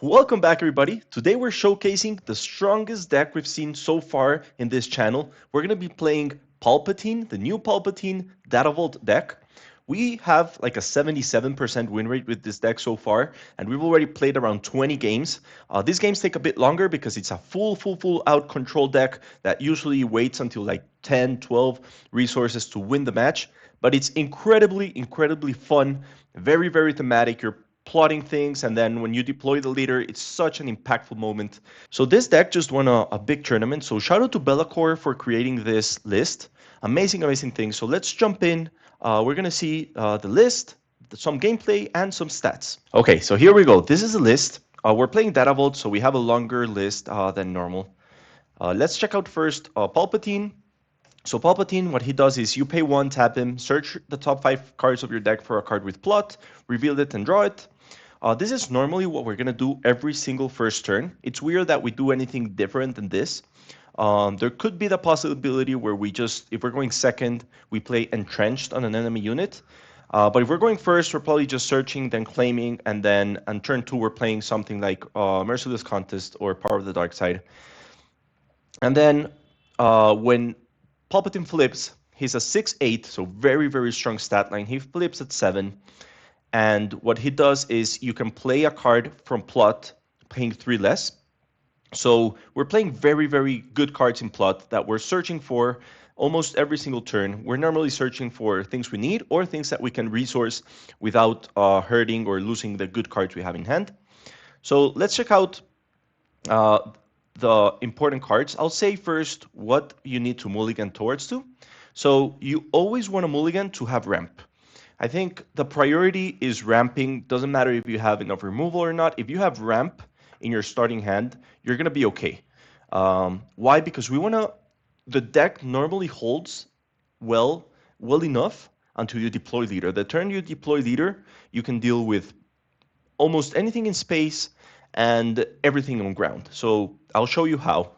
Welcome back, everybody. Today we're showcasing the strongest deck we've seen so far in this channel. We're going to be playing Palpatine, the new Palpatine Data Vault deck. We have like a 77% win rate with this deck so far, and we've already played around 20 games. These games take a bit longer because it's a full out control deck that usually waits until like 10, 12 resources to win the match. But it's incredibly fun, very thematic. You're plotting things, and then when you deploy the leader, it's such an impactful moment. So this deck just won a big tournament, so shout out to Bellacore for creating this list. Amazing things. So let's jump in. We're gonna see the list, some gameplay, and some stats. Okay, so here we go. This is a list. We're playing Data Vault, so we have a longer list than normal. Let's check out first Palpatine. So Palpatine, what he does is you pay 1, tap him, search the top 5 cards of your deck for a card with plot, reveal it, and draw it. This is normally what we're going to do every single first turn. It's weird that we do anything different than this. There could be the possibility where we just, if we're going second, we play Entrenched on an enemy unit. But if we're going first, we're probably just searching, then claiming, and then on turn 2, we're playing something like Merciless Contest or Power of the Dark Side. And then when Palpatine flips, he's a 6/8, so very strong stat line. He flips at 7. And what he does is you can play a card from plot, paying 3 less. So we're playing very good cards in plot that we're searching for almost every single turn. We're normally searching for things we need or things that we can resource without hurting or losing the good cards we have in hand. So let's check out the important cards. I'll say first what you need to mulligan towards to. So you always want a mulligan to have ramp. I think the priority is ramping. Doesn't matter if you have enough removal or not. If you have ramp in your starting hand, you're going to be okay. Why? Because the deck normally holds well enough until you deploy leader. The turn you deploy leader, you can deal with almost anything in space and everything on ground. So I'll show you how.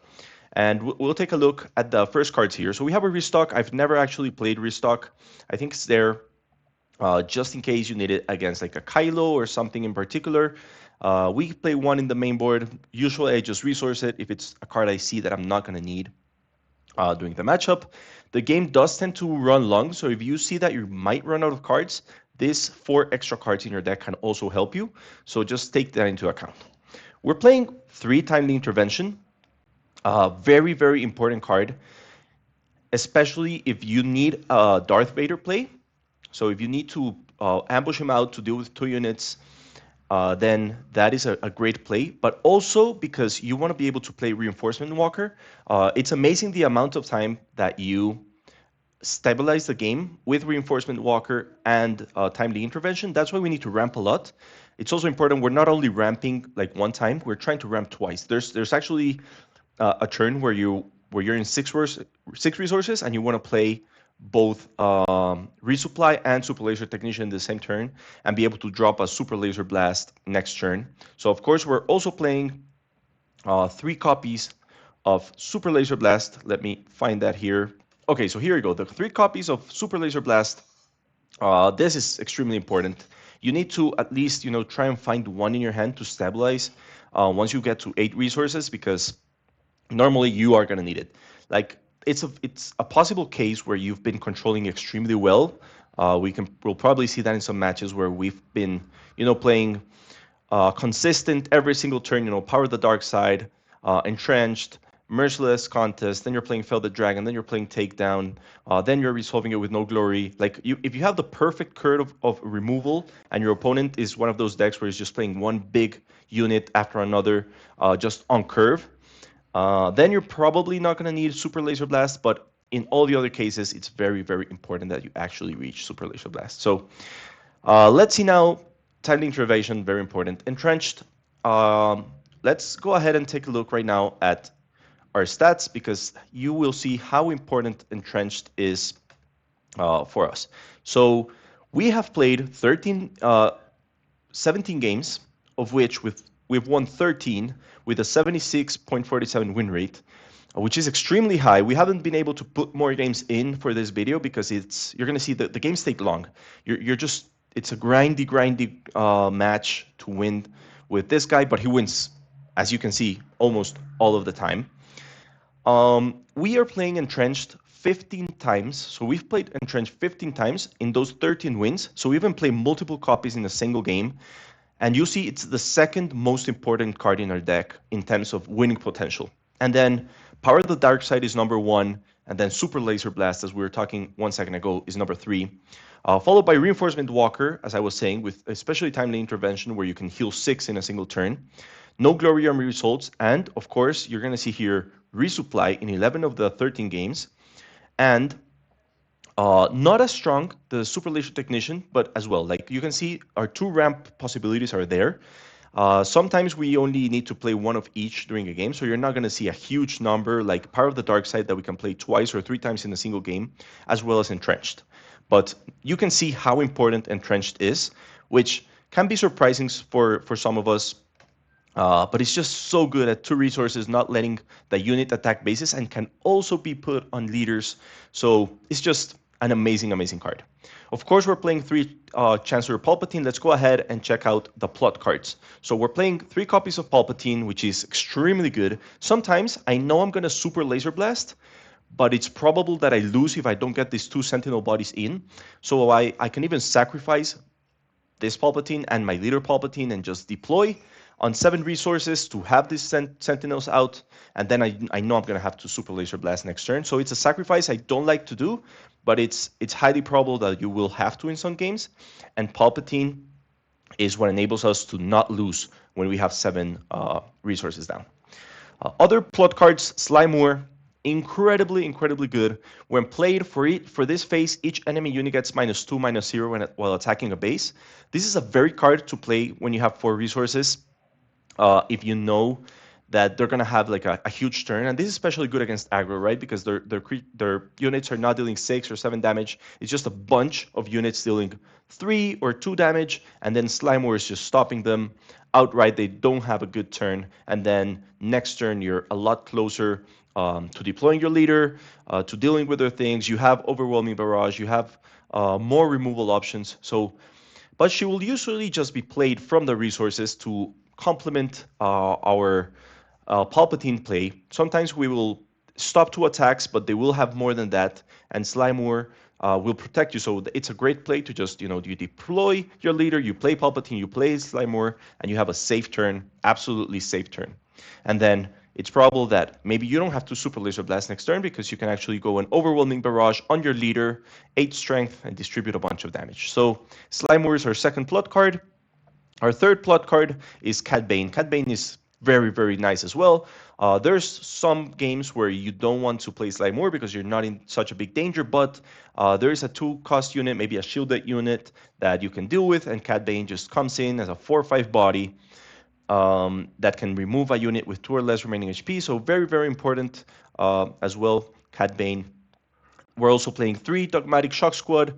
And we'll take a look at the first cards here. So we have a restock. I've never actually played restock. I think it's there just in case you need it against like a Kylo or something in particular. We play 1 in the main board. Usually I just resource it if it's a card I see that I'm not going to need during the matchup. The game does tend to run long, so if you see that you might run out of cards, these 4 extra cards in your deck can also help you. So just take that into account. We're playing 3 Timely Intervention. Very important card, especially if you need a Darth Vader play. So if you need to ambush him out to deal with 2 units, then that is a great play. But also because you want to be able to play Reinforcement Walker. It's amazing the amount of time that you stabilize the game with Reinforcement Walker and Timely Intervention. That's why we need to ramp a lot. It's also important we're not only ramping like 1 time, we're trying to ramp twice. There's actually a turn where you're in 6 resources and you want to play both Resupply and Super Laser Technician in the same turn and be able to drop a Super Laser Blast next turn. So of course we're also playing 3 copies of Super Laser Blast. Let me find that here. Okay, so here you go. The 3 copies of Super Laser Blast. This is extremely important. You need to at least try and find 1 in your hand to stabilize once you get to 8 resources, because normally you are going to need it. Like it's a possible case where you've been controlling extremely well. We'll probably see that in some matches where we've been playing consistent every single turn. Power the Dark Side, Entrenched, Merciless Contest, then you're playing Fell the Dragon, then you're playing Takedown, then you're resolving it with No Glory. Like if you have the perfect curve of removal and your opponent is one of those decks where he's just playing 1 big unit after another just on curve, then you're probably not going to need Super Laser Blast. But in all the other cases, it's very important that you actually reach Super Laser Blast. So let's see now. Timely Intervention, very important. Entrenched. Let's go ahead and take a look right now at our stats, because you will see how important Entrenched is for us. So we have played 17 games, of which we've won 13 with a 76.47 win rate, which is extremely high. We haven't been able to put more games in for this video because you're going to see that the games take long. It's a grindy match to win with this guy, but he wins, as you can see, almost all of the time. We are playing Entrenched 15 times. So we've played Entrenched 15 times in those 13 wins. So we even play multiple copies in a single game. And you see it's the second most important card in our deck in terms of winning potential. And then Power of the Dark Side is number 1. And then Super Laser Blast, as we were talking 1 second ago, is number 3. Followed by Reinforcement Walker, as I was saying, with especially Timely Intervention, where you can heal 6 in a single turn. No Glory Army results. And, of course, you're going to see here Resupply in 11 of the 13 games. And not as strong, the Super Laser Technician, but as well. Like you can see, our 2 ramp possibilities are there. Sometimes we only need to play 1 of each during a game, so you're not going to see a huge number like Power of the Dark Side that we can play twice or 3 times in a single game, as well as Entrenched. But you can see how important Entrenched is, which can be surprising for some of us. But it's just so good at 2 resources, not letting the unit attack bases, and can also be put on leaders. So it's just an amazing, amazing card. Of course, we're playing 3 Chancellor Palpatine. Let's go ahead and check out the plot cards. So we're playing 3 copies of Palpatine, which is extremely good. Sometimes I know I'm going to Super Laser Blast, but it's probable that I lose if I don't get these 2 Sentinel bodies in. So I can even sacrifice this Palpatine and my leader Palpatine and just deploy on 7 resources to have these Sentinels out, and then I know I'm going to have to Super Laser Blast next turn. So it's a sacrifice I don't like to do, but it's highly probable that you will have to in some games, and Palpatine is what enables us to not lose when we have 7 resources down. Other plot cards, Slimemoor, incredibly, incredibly good. When played for this phase, each enemy unit gets -2, -0 while attacking a base. This is a very card to play when you have 4 resources. If you know that they're going to have like a huge turn. And this is especially good against aggro, right? Because their units are not dealing 6 or 7 damage. It's just a bunch of units dealing 3 or 2 damage, and then Slimemoor is just stopping them outright. They don't have a good turn. And then next turn, you're a lot closer to deploying your leader, to dealing with their things. You have Overwhelming Barrage. You have more removal options. But she will usually just be played from the resources to complement our Palpatine play. Sometimes we will stop 2 attacks, but they will have more than that, and Slimemoor will protect you. So it's a great play to just, you deploy your leader, you play Palpatine, you play Slimemoor, and you have a safe turn, absolutely safe turn. And then it's probable that maybe you don't have to Super Laser Blast next turn because you can actually go an Overwhelming Barrage on your leader, 8 strength, and distribute a bunch of damage. So Slimemoor is our second plot card. Our third plot card is Cad Bane. Cad Bane is very, very nice as well. There's some games where you don't want to play Slimemoor because you're not in such a big danger, but there is a 2-cost unit, maybe a shielded unit that you can deal with, and Cad Bane just comes in as a 4/5 body that can remove a unit with 2 or less remaining HP. So very, very important as well, Cad Bane. We're also playing 3 Dogmatic Shock Squad.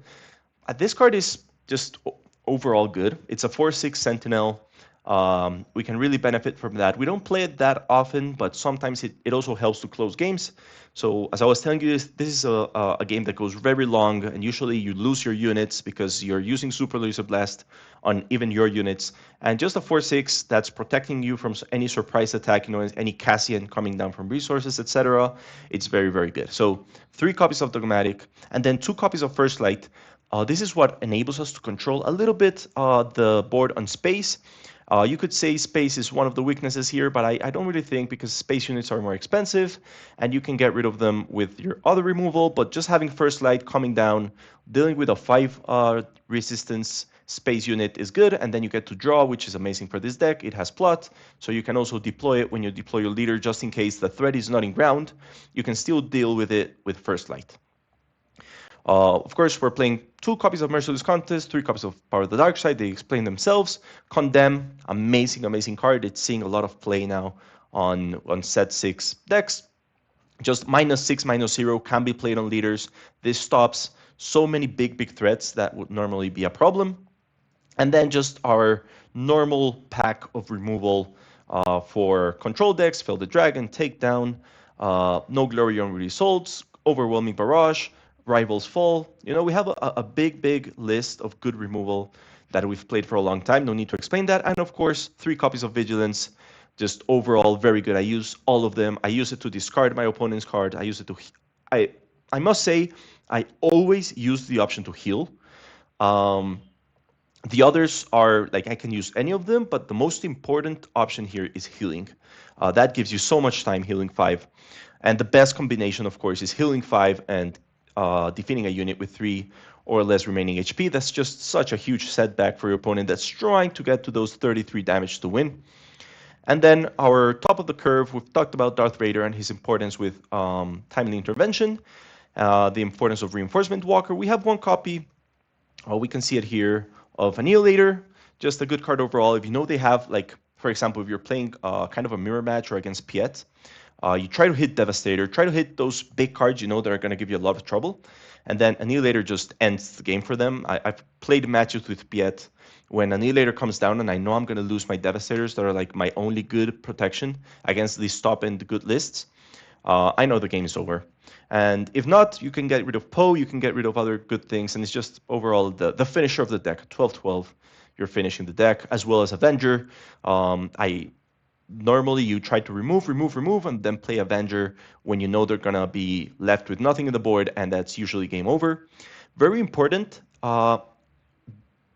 This card is just overall good. It's a 4/6 Sentinel. We can really benefit from that. We don't play it that often, but sometimes it also helps to close games. So as I was telling you, this is a game that goes very long, and usually you lose your units because you're using Super Laser Blast on even your units. And just a 4/6 that's protecting you from any surprise attack, any Cassian coming down from resources, etc. It's very, very good. So 3 copies of Dogmatic, and then 2 copies of First Light. This is what enables us to control a little bit the board on space. You could say space is one of the weaknesses here, but I don't really think, because space units are more expensive and you can get rid of them with your other removal. But just having First Light coming down, dealing with a 5 resistance space unit is good, and then you get to draw, which is amazing for this deck. It has plot, so you can also deploy it when you deploy your leader, just in case the threat is not in ground. You can still deal with it with First Light. Of course, we're playing 2 copies of Merciless Contest, 3 copies of Power of the Dark Side. They explain themselves. Condemn, amazing, amazing card. It's seeing a lot of play now on set 6 decks. Just -6, -0 can be played on leaders. This stops so many big threats that would normally be a problem. And then just our normal pack of removal for control decks: Fell the Dragon, Takedown, No Glory on Results, Overwhelming Barrage, Rivals Fall. We have a big list of good removal. that we've played for a long time. No need to explain that. And of course, 3 copies of Vigilance. Just overall very good. I use all of them. I use it to discard my opponent's card. I use it to... I must say, I always use the option to heal. The others are, like, I can use any of them, but the most important option here is healing. That gives you so much time, healing 5. And the best combination, of course, is healing 5 and defeating a unit with 3 or less remaining HP. That's just such a huge setback for your opponent that's trying to get to those 33 damage to win. And then our top of the curve, we've talked about Darth Vader and his importance with timely intervention, the importance of Reinforcement Walker. We have 1 copy, we can see it here, of Annihilator, just a good card overall. If you know they have, like, for example, if you're playing kind of a mirror match or against Piet, you try to hit Devastator, try to hit those big cards you know that are going to give you a lot of trouble, and then Annihilator just ends the game for them. I've played matches with Piet when Annihilator comes down and I know I'm going to lose my Devastators that are like my only good protection against these top-end good lists. I know the game is over. And if not, you can get rid of Poe, you can get rid of other good things, and it's just overall the finisher of the deck. 12-12, you're finishing the deck, as well as Avenger. Normally you try to remove, and then play Avenger when you know they're going to be left with nothing in the board, and that's usually game over. Very important,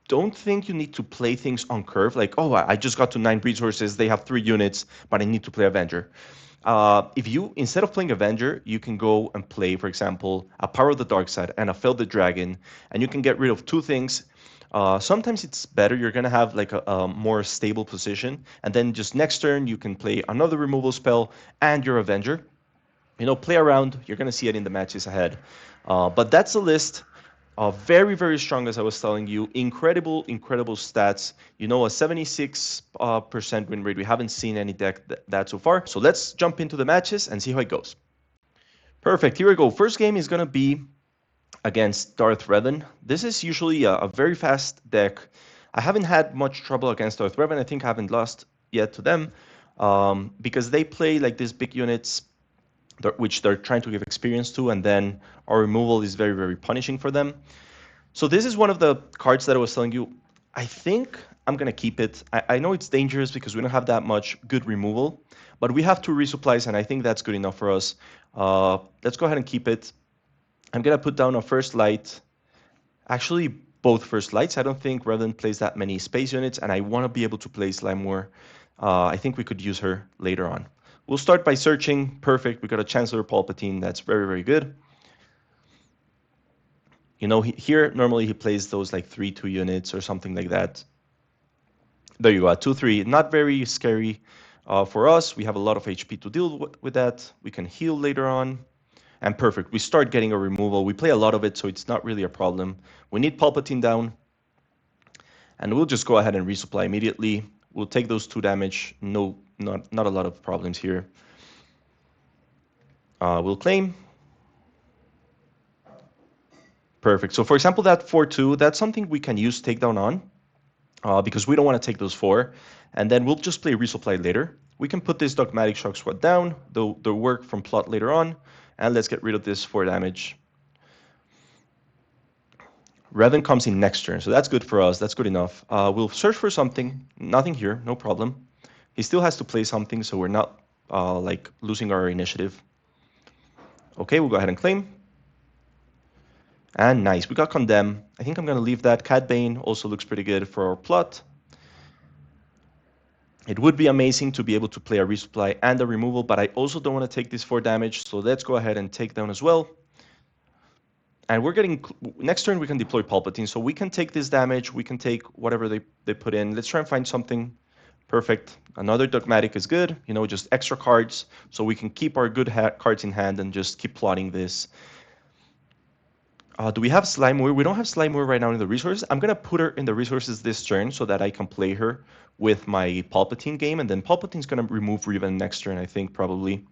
don't think you need to play things on curve, like, oh, I just got to 9 resources, they have 3 units, but I need to play Avenger. If you, instead of playing Avenger, you can go and play, for example, a Power of the Dark Side and a Fell the Dragon, and you can get rid of 2 things. Sometimes it's better, you're going to have like a more stable position, and then just next turn you can play another removal spell and your Avenger. You know, play around, you're going to see it in the matches ahead. But that's a list. Very, very strong, as I was telling you. Incredible stats. You know, a 76% win rate. We haven't seen any deck that so far. So let's jump into the matches and see how it goes. Perfect. Here we go. First game is going to be against Darth Revan. This is usually a very fast deck. I haven't had much trouble against Darth Revan. I think I haven't lost yet to them because they play like these big units which they're trying to give experience to, and then our removal is very, very punishing for them. So this is one of the cards that I was telling you. I think I'm going to keep it. I know it's dangerous because we don't have that much good removal, but we have 2 resupplies, and I think that's good enough for us. Let's go ahead and keep it. I'm going to put down a First Light. Actually, both First Lights. I don't think Revan plays that many space units, and I want to be able to play Slimeware. I think we could use her later on. We'll start by searching. Perfect. We got a Chancellor Palpatine. That's very, very good. You know, here, normally he plays those like 3-2 units or something like that. There you go, 2-3. Not very scary for us. We have a lot of HP to deal with that. We can heal later on. And perfect. We start getting a removal. We play a lot of it, so it's not really a problem. We need Palpatine down. And we'll just go ahead and resupply immediately. We'll take those 2 damage. No, not a lot of problems here. We'll claim. Perfect. So for example, that 4-2, that's something we can use takedown on because we don't want to take those 4. And then we'll just play resupply later. We can put this Dogmatic Shock Squad down. They'll work from plot later on. And let's get rid of this 4 damage. Revan comes in next turn, so that's good for us. That's good enough. We'll search for something. Nothing here, no problem. He still has to play something, so we're not like losing our initiative. Okay, we'll go ahead and claim. And nice, we got Condemn. I think I'm going to leave that. Cad Bane also looks pretty good for our plot. It would be amazing to be able to play a resupply and a removal, but I also don't want to take this 4 damage, so let's go ahead and take down as well. And we're getting, next turn we can deploy Palpatine, so we can take this damage, we can take whatever they put in. Let's try and find something. Perfect. Another Dogmatic is good, you know, just extra cards, so we can keep our good cards in hand and just keep plotting this. Do we have Slimeware? We don't have Slimeware right now in the resources. I'm going to put her in the resources this turn so that I can play her with my Palpatine game, and then Palpatine's going to remove Revan next turn, I think, probably.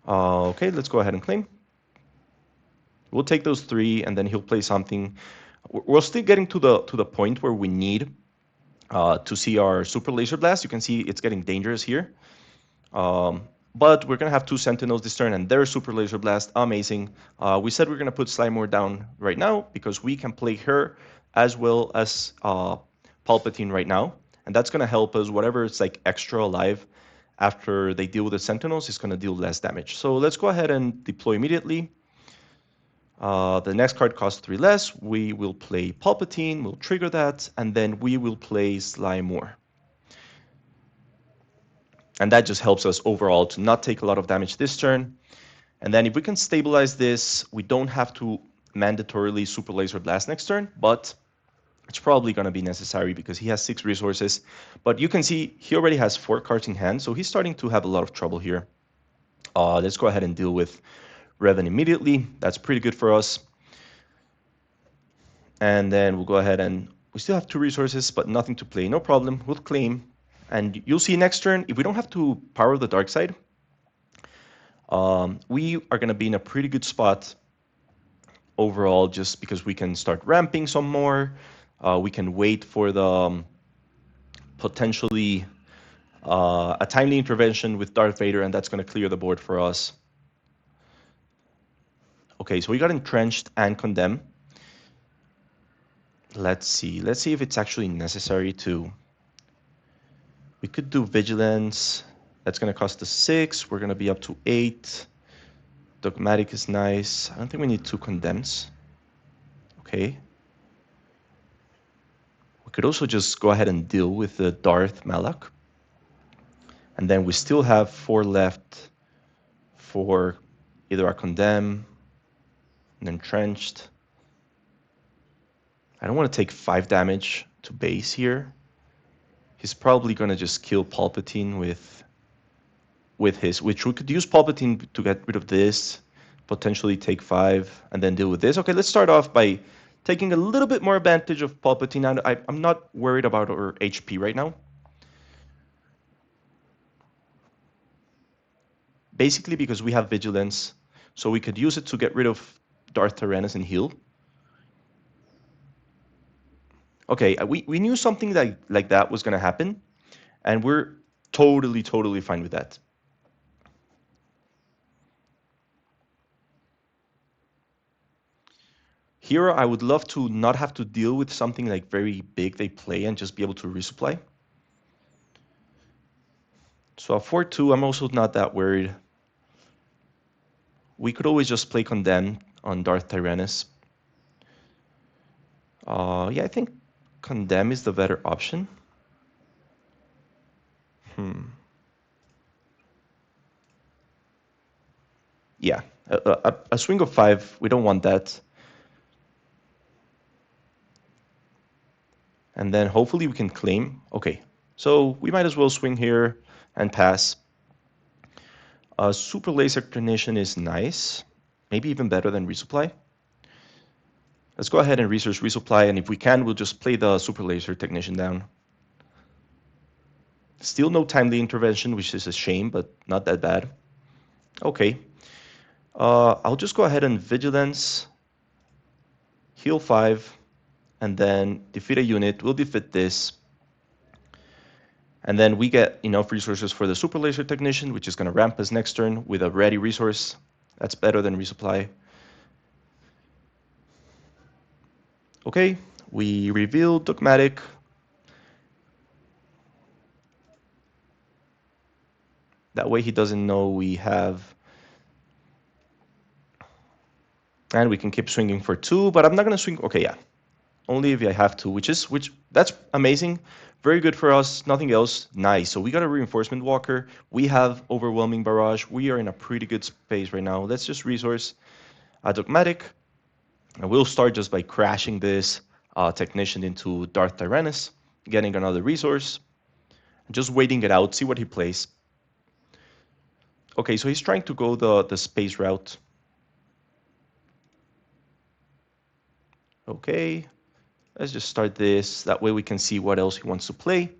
Okay, let's go ahead and claim. We'll take those 3, and then he'll play something. We're still getting to the point where we need to see our Super Laser Blast. You can see it's getting dangerous here. But we're going to have 2 Sentinels this turn, and their Super Laser Blast, amazing. We said we're going to put Slimeware down right now because we can play her as well as Palpatine right now. And that's going to help us, whatever is like extra alive after they deal with the Sentinels is going to deal less damage. So let's go ahead and deploy immediately. The next card costs 3 less. We will play Palpatine, we'll trigger that, and then we will play Sly Moore. And that just helps us overall to not take a lot of damage this turn. And then if we can stabilize this, we don't have to mandatorily Super Laser Blast next turn, but it's probably going to be necessary because he has 6 resources. But you can see he already has 4 cards in hand, so he's starting to have a lot of trouble here. Let's go ahead and deal with Revan immediately. That's pretty good for us. And then we'll go ahead and we still have 2 resources, but nothing to play. No problem. We'll claim. And you'll see next turn, if we don't have to power the dark side, we are going to be in a pretty good spot overall just because we can start ramping some more. We can wait for the potentially a timely intervention with Darth Vader, and that's going to clear the board for us. Okay, so we got Entrenched and Condemn. Let's see if it's actually necessary to... We could do Vigilance. That's going to cost us 6. We're going to be up to 8. Dogmatic is nice. I don't think we need 2 Condemns. Okay. We could also just go ahead and deal with the Darth Malak. And then we still have 4 left for either a Condemn, an Entrenched. I don't want to take 5 damage to base here. He's probably going to just kill Palpatine with his, which we could use Palpatine to get rid of this, potentially take 5, and then deal with this. Okay, let's start off by taking a little bit more advantage of Palpatine. I'm not worried about our HP right now. Basically because we have Vigilance, so we could use it to get rid of Darth Tyrannus and heal. Okay, we knew something like that was going to happen, and we're totally fine with that. Here, I would love to not have to deal with something like very big they play and just be able to resupply. So a 4-2, I'm also not that worried. We could always just play Condemn on Darth Tyrannus. Yeah, I think Condemn is the better option. Yeah, a swing of 5, we don't want that. And then hopefully we can claim. Okay, so we might as well swing here and pass. Super Laser Technician is nice. Maybe even better than Resupply. Let's go ahead and research Resupply, and if we can, we'll just play the Super Laser Technician down. Still no timely intervention, which is a shame, but not that bad. Okay. I'll just go ahead and Vigilance, heal 5, and then defeat a unit. We'll defeat this. And then we get enough resources for the Super Laser Technician, which is going to ramp us next turn with a ready resource. That's better than Resupply. Okay, we reveal Dogmatic. That way he doesn't know we have... And we can keep swinging for 2, but I'm not going to swing... Okay, yeah. Only if I have to, which that's amazing. Very good for us. Nothing else. Nice. So we got a Reinforcement Walker. We have Overwhelming Barrage. We are in a pretty good space right now. Let's just resource a Dogmatic. And we'll start just by crashing this Technician into Darth Tyrannus, getting another resource, just waiting it out, see what he plays. Okay, so he's trying to go the space route. Okay, let's just start this. That way we can see what else he wants to play.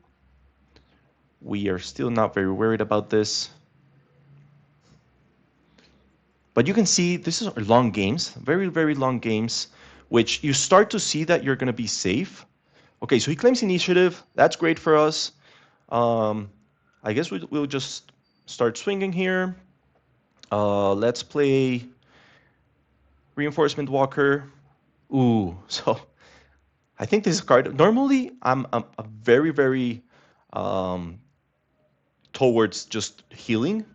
We are still not very worried about this. But you can see this is long games, very long games, which you start to see that you're going to be safe. Okay, so he claims initiative. That's great for us. I guess we'll just start swinging here. Let's play Reinforcement Walker. Ooh, so I think this card, normally I'm a very, very um, towards just healing,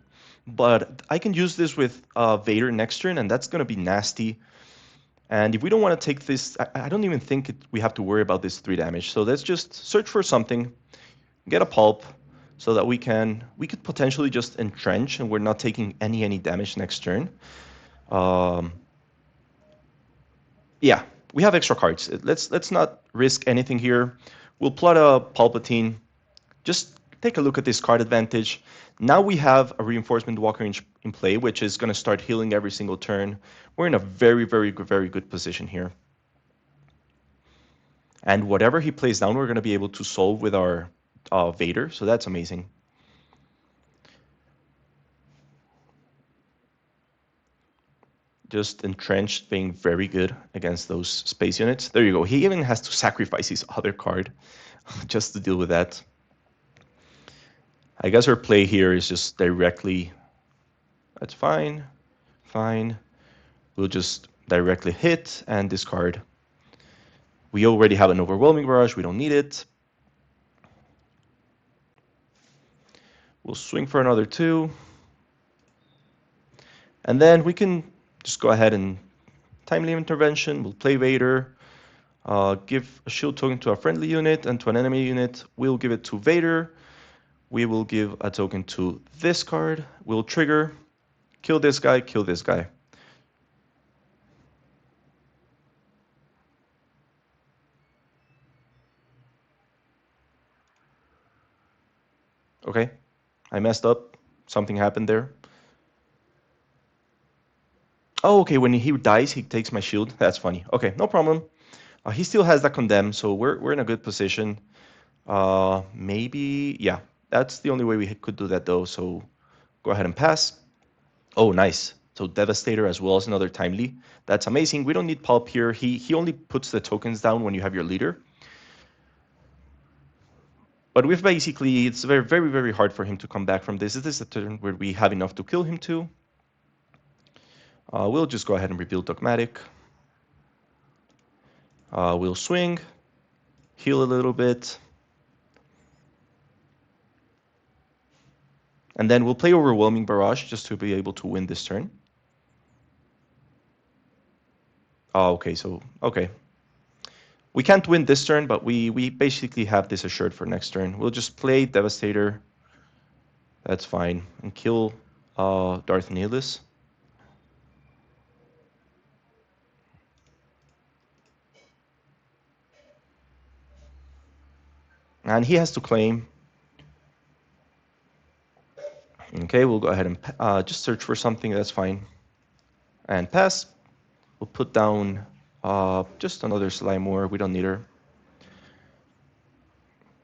but I can use this with Vader next turn, and that's going to be nasty. And if we don't want to take this, I don't even think we have to worry about this 3 damage. So let's just search for something, get a pulp, so that we could potentially just entrench, and we're not taking any damage next turn. Um, yeah, we have extra cards. Let's not risk anything here. We'll plot a Palpatine. Just take a look at this card advantage. Now we have a Reinforcement Walker in play, which is going to start healing every single turn. We're in a very, very, very good position here. And whatever he plays down, we're going to be able to solve with our Vader, so that's amazing. Just entrenched being very good against those space units. There you go. He even has to sacrifice his other card just to deal with that. I guess our play here is just directly... That's fine. Fine. We'll just directly hit and discard. We already have an Overwhelming Barrage. We don't need it. We'll swing for another 2. And then we can just go ahead and timely intervention. We'll play Vader. Give a shield token to a friendly unit, and to an enemy unit, we'll give it to Vader. We will give a token to this card. We'll trigger, kill this guy, kill this guy. Okay, I messed up. Something happened there. Oh, okay, when he dies, he takes my shield. That's funny. Okay, no problem. He still has that condemn, so we're in a good position. Maybe, yeah, that's the only way we could do that, though, so go ahead and pass. Oh, nice. So Devastator as well as another timely. That's amazing. We don't need Pulp here. He only puts the tokens down when you have your leader. But we've basically, it's very, very, very hard for him to come back from this. This is a turn where we have enough to kill him too. We'll just go ahead and reveal Dogmatic. We'll swing, heal a little bit. And then we'll play Overwhelming Barrage just to be able to win this turn. Oh, okay, so, okay. We can't win this turn, but we basically have this assured for next turn. We'll just play Devastator. That's fine. And kill Darth Nihilus. And he has to claim. Okay, we'll go ahead and just search for something. That's fine. And pass. We'll put down just another Slimemoor. We don't need her.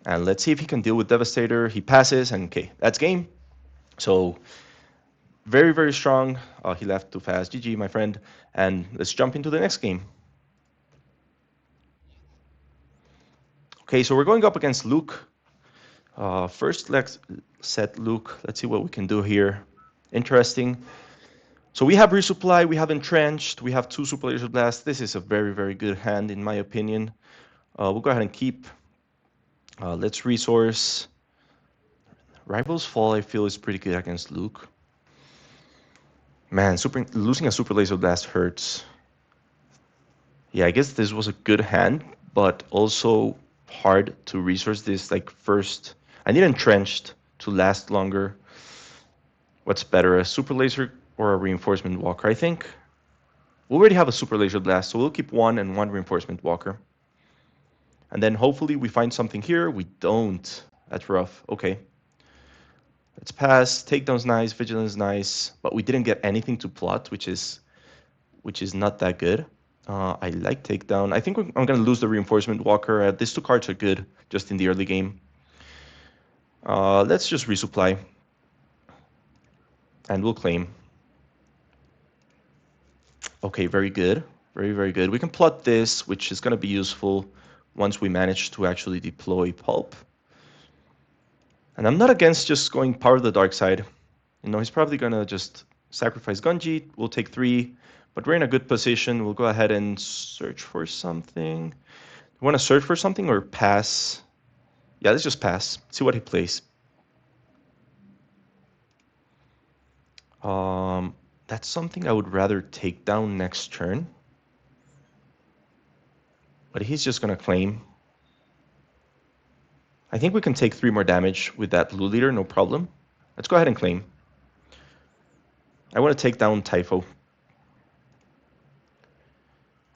And let's see if he can deal with Devastator. He passes, and okay, that's game. So very, very strong. He left too fast. GG, my friend. And let's jump into the next game. Okay, so we're going up against Luke. First, let's set Luke. Let's see what we can do here. Interesting. So we have Resupply, we have Entrenched, we have 2 Super Laser Blasts. This is a very, very good hand, in my opinion. We'll go ahead and keep. Let's resource. Rival's Fall, I feel, is pretty good against Luke. Man, losing a Super Laser Blast hurts. Yeah, I guess this was a good hand, but also hard to resource this. Like, first, I need Entrenched to last longer. What's better, a Super Laser or a Reinforcement Walker? I think we already have a Super Laser Blast, so we'll keep 1 and 1 Reinforcement Walker. And then hopefully we find something here. We don't. That's rough. Okay. Let's pass. Takedown's nice. Vigilance nice. But we didn't get anything to plot, which is not that good. I like Takedown. I think I'm going to lose the Reinforcement Walker. These 2 cards are good just in the early game. Let's just resupply. And we'll claim. Okay, very good. Very, very good. We can plot this, which is going to be useful once we manage to actually deploy Pulp. And I'm not against just going Power of the Dark Side. You know, he's probably going to just sacrifice Gunji. We'll take 3, but we're in a good position. We'll go ahead and search for something. You want to search for something or pass? Yeah, let's just pass. See what he plays. That's something I would rather take down next turn. But he's just going to claim. I think we can take 3 more damage with that blue leader, no problem. Let's go ahead and claim. I want to take down Typho.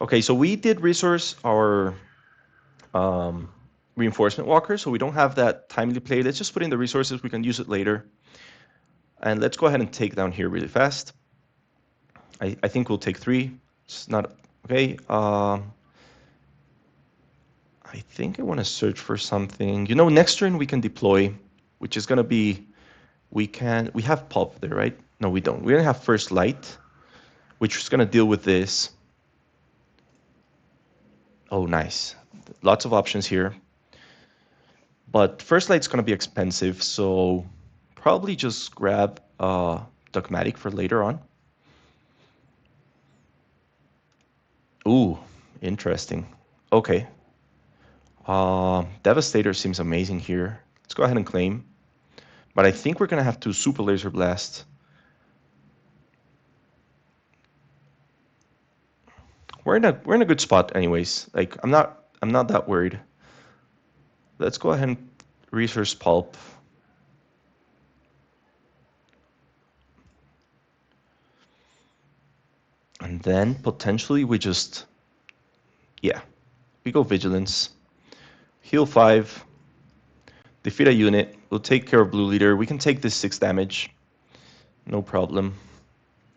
Okay, so we did resource our reinforcement walker, so we don't have that timely play. Let's just put in the resources, we can use it later. And let's go ahead and take down here really fast. I think we'll take 3. It's not okay. I think I want to search for something. You know, next turn we can deploy, which is going to be, we have Pulp there, right? No, we don't. We're going to have First Light, which is going to deal with this. Oh, nice. Lots of options here. But First Light's going to be expensive, so probably just grab Dogmatic for later on. Ooh, interesting. Okay. Devastator seems amazing here. Let's go ahead and claim. But I think we're going to have to Super Laser Blast. We're in a good spot anyways. Like I'm not that worried. Let's go ahead and resource Pulp. And then potentially we just, yeah, we go Vigilance. Heal 5. Defeat a unit. We'll take care of Blue Leader. We can take this 6 damage. No problem.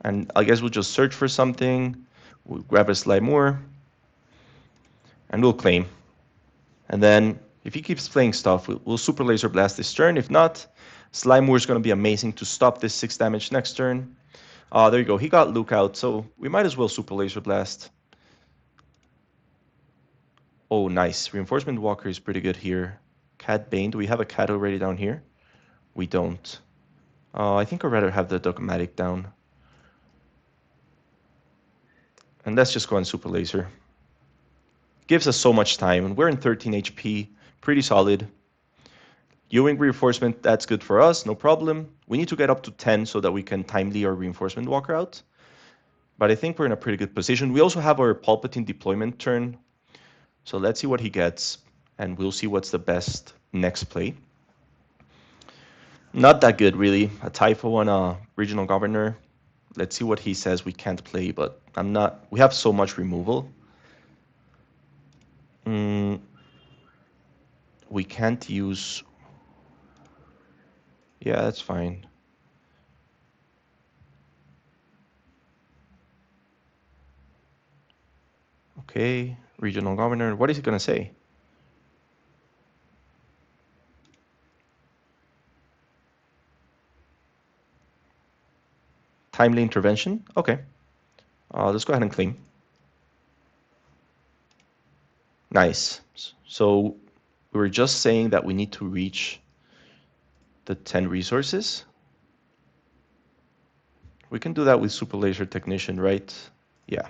And I guess we'll just search for something. We'll grab a Slymore. And we'll claim. And then if he keeps playing stuff, we'll Super Laser Blast this turn. If not, Slymore is going to be amazing to stop this 6 damage next turn. There you go. He got Luke out, so we might as well Super Laser Blast. Oh, nice. Reinforcement Walker is pretty good here. Cat Bane. Do we have a cat already down here? We don't. I think I'd rather have the Dogmatic down. And let's just go on Super Laser. Gives us so much time, and we're in 13 HP. Pretty solid. Ewing reinforcement, that's good for us, no problem. We need to get up to 10 so that we can timely our reinforcement walker out. But I think we're in a pretty good position. We also have our Palpatine deployment turn. So let's see what he gets, and we'll see what's the best next play. Not that good, really. A Typho and a Regional Governor. Let's see what he says we can't play, but I'm not... We have so much removal. We can't use... Yeah, that's fine. Okay, Regional Governor. What is he going to say? Timely intervention? Okay. Let's go ahead and claim. Nice. So we were just saying that we need to reach the 10 resources. We can do that with Super Laser Technician, right? Yeah.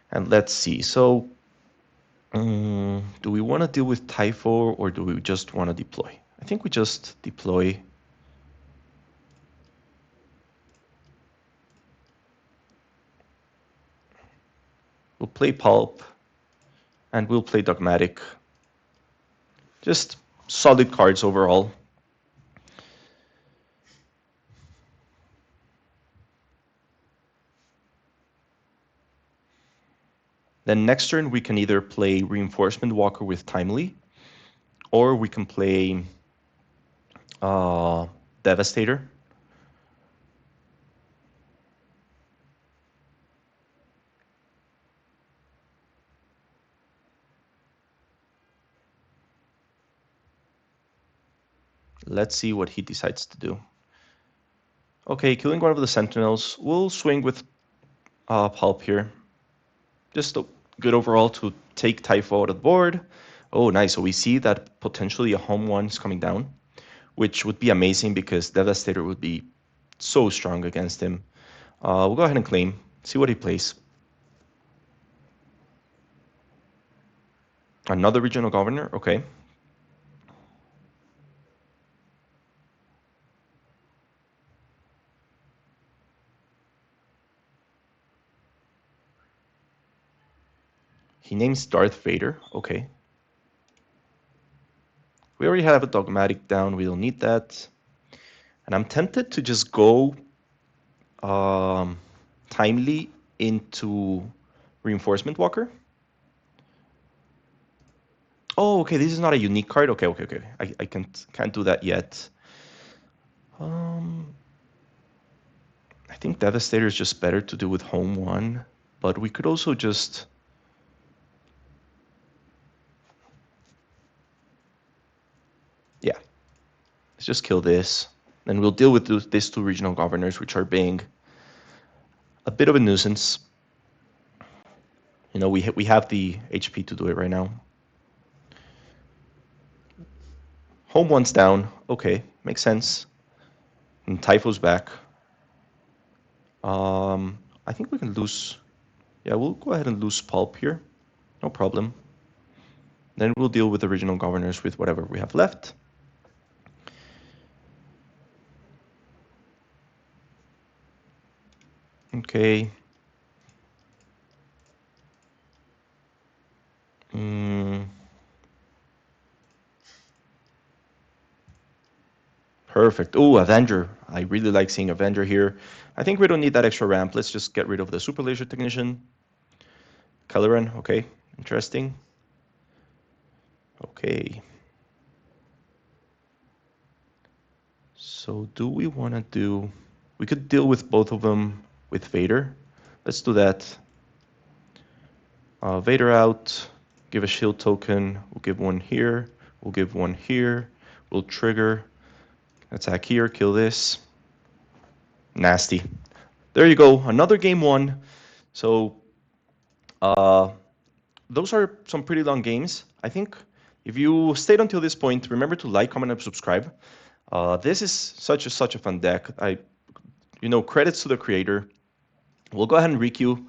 And let's see. So do we want to deal with Typho or do we just want to deploy? I think we just deploy. We'll play Pulp and we'll play Dogmatic. Just solid cards overall. Then next turn we can either play Reinforcement Walker with Timely, or we can play Devastator. Let's see what he decides to do. Okay, killing one of the Sentinels. We'll swing with Pulp here. Just good overall to take Typho out of the board. Oh, nice. So we see that potentially a home one is coming down, which would be amazing because Devastator would be so strong against him. We'll go ahead and claim. See what he plays. Another regional governor, okay. He names Darth Vader, okay. We already have a dogmatic down, we don't need that. And I'm tempted to just go timely into Reinforcement Walker. Oh, okay, this is not a unique card. Okay. I can't do that yet. I think Devastator is just better to do with home one, but we could also just... Yeah, let's just kill this. Then we'll deal with these two regional governors, which are being a bit of a nuisance. You know, we have the HP to do it right now. Home one's down. Okay, makes sense. And Typho's back. I think we can lose... Yeah, we'll go ahead and lose Pulp here. No problem. Then we'll deal with the original governors with whatever we have left. Okay. Perfect. Oh, Avenger. I really like seeing Avenger here. I think we don't need that extra ramp. Let's just get rid of the Super Laser Technician. Caloran, okay. Interesting. Okay. So do we want to do... We could deal with both of them with Vader. Let's do that. Vader out. Give a shield token. We'll give one here. We'll give one here. We'll trigger. Attack here. Kill this. Nasty. There you go. Another game won. So those are some pretty long games. I think if you stayed until this point, remember to like, comment, and subscribe. This is such a fun deck. Credits to the creator. We'll go ahead and requeue.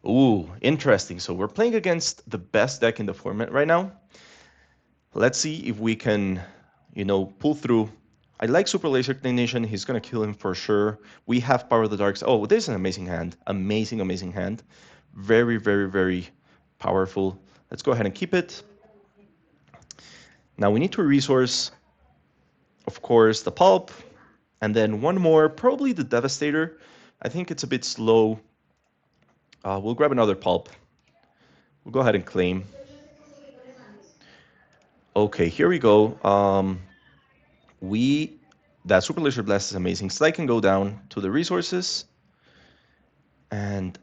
Ooh, interesting. So we're playing against the best deck in the format right now. Let's see if we can, pull through. I like Super Laser Technician. He's going to kill him for sure. We have Power of the Darks. Oh, this is an amazing hand. Amazing hand. Very, very, very powerful. Let's go ahead and keep it. Now we need to resource, of course, the Pulp. And then one more, probably the Devastator. I think it's a bit slow. We'll grab another Pulp. We'll go ahead and claim. Okay, here we go. That Super Laser Blast is amazing. Slide can go down to the resources. And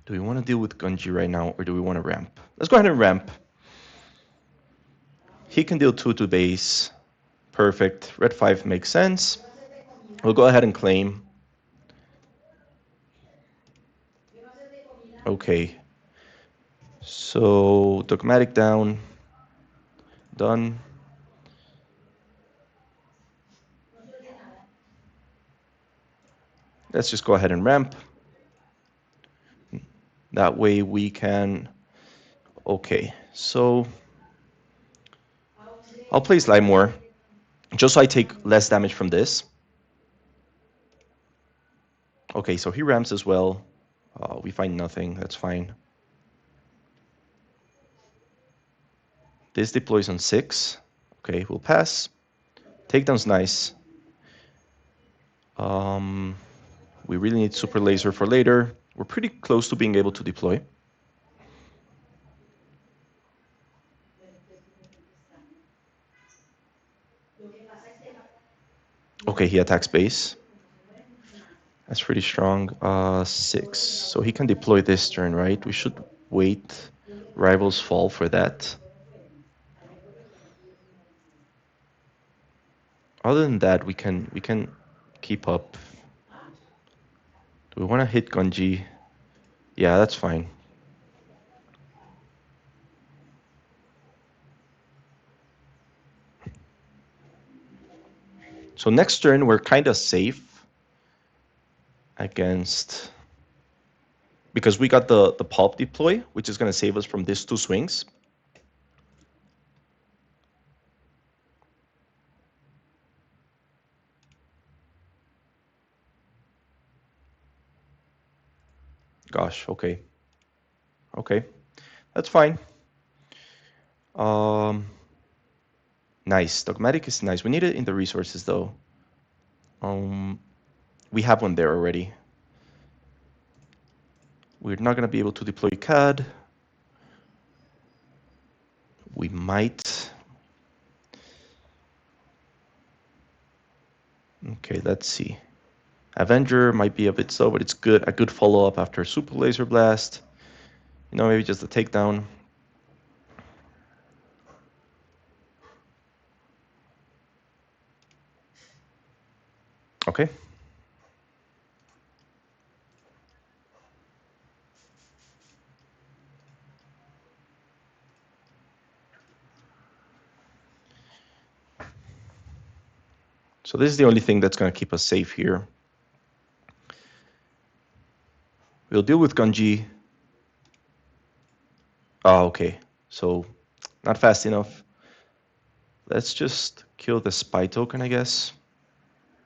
do we want to deal with Gunji right now, or do we want to ramp? Let's go ahead and ramp. He can deal 2 to base. Perfect. Red 5 makes sense. We'll go ahead and claim. Okay. So, dogmatic down. Done. Let's just go ahead and ramp. That way we can... Okay, so... I'll play Slide more, just so I take less damage from this. Okay, so he ramps as well. We find nothing, that's fine. This deploys on 6. Okay, we'll pass. Takedown's nice. We really need Super Laser for later. We're pretty close to being able to deploy. Okay, he attacks base. That's pretty strong. 6. So he can deploy this turn, right? We should wait Rival's Fall for that. Other than that, we can keep up. Do we want to hit Gunji? Yeah, that's fine. So next turn, we're kind of safe against... Because we got the Pulp deploy, which is going to save us from these 2 swings. Gosh, okay. Okay, that's fine. Nice. Dogmatic is nice. We need it in the resources, though. We have one there already. We're not going to be able to deploy CAD. We might. Okay, let's see. Avenger might be a bit slow, but it's good. A good follow-up after Super Laser Blast. You know, maybe just a takedown. Okay. So this is the only thing that's going to keep us safe here. We'll deal with Gunji. Oh, okay. So not fast enough. Let's just kill the spy token, I guess.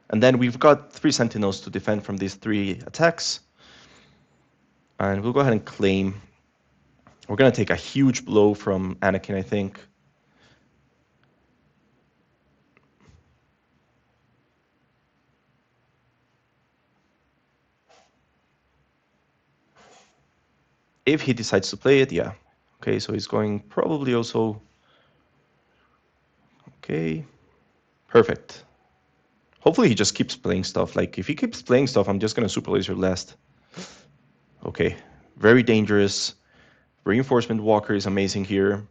And then we've got 3 Sentinels to defend from these 3 attacks. And we'll go ahead and claim. We're going to take a huge blow from Anakin, I think. If he decides to play it, yeah. Okay, so he's going probably also... Okay, perfect. Hopefully he just keeps playing stuff. Like, if he keeps playing stuff, I'm just going to Super Laser Blast. Okay, very dangerous. Reinforcement Walker is amazing here.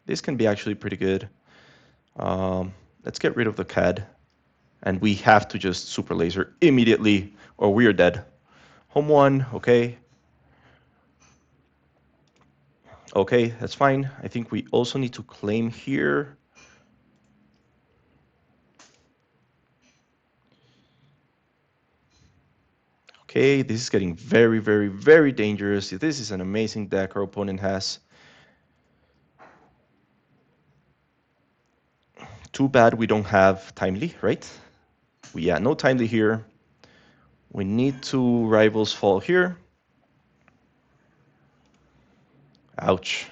This can be actually pretty good. Let's get rid of the CAD. And we have to just Super Laser immediately, or we are dead. Home 1, okay. Okay, that's fine. I think we also need to claim here. Okay, this is getting very, very, very dangerous. This is an amazing deck our opponent has. Too bad we don't have Timely, right? Yeah, no Timely here. We need to Rivals Fall here. Ouch.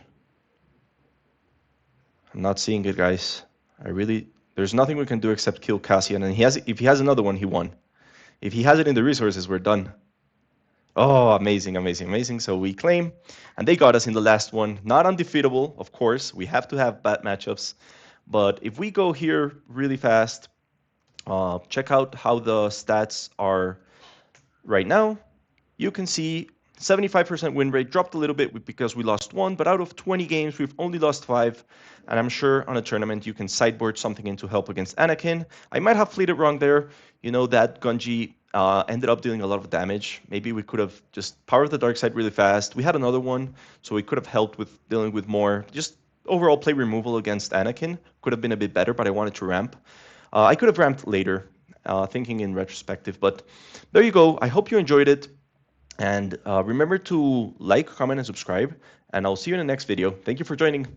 I'm not seeing it, guys. There's nothing we can do except kill Cassian. And if he has another one, he won. If he has it in the resources, we're done. Oh, amazing, amazing, amazing. So we claim, and they got us in the last one. Not undefeatable, of course. We have to have bad matchups. But if we go here really fast, check out how the stats are right now. You can see 75% win rate, dropped a little bit because we lost 1, but out of 20 games, we've only lost 5. And I'm sure on a tournament, you can sideboard something in to help against Anakin. I might have played it wrong there. You know, that Gunji ended up dealing a lot of damage. Maybe we could have just powered the dark side really fast. We had another one, so we could have helped with dealing with more. Just overall play removal against Anakin could have been a bit better, but I wanted to ramp. I could have ramped later, thinking in retrospective, but there you go. I hope you enjoyed it. And remember to like, comment, and subscribe. And I'll see you in the next video. Thank you for joining.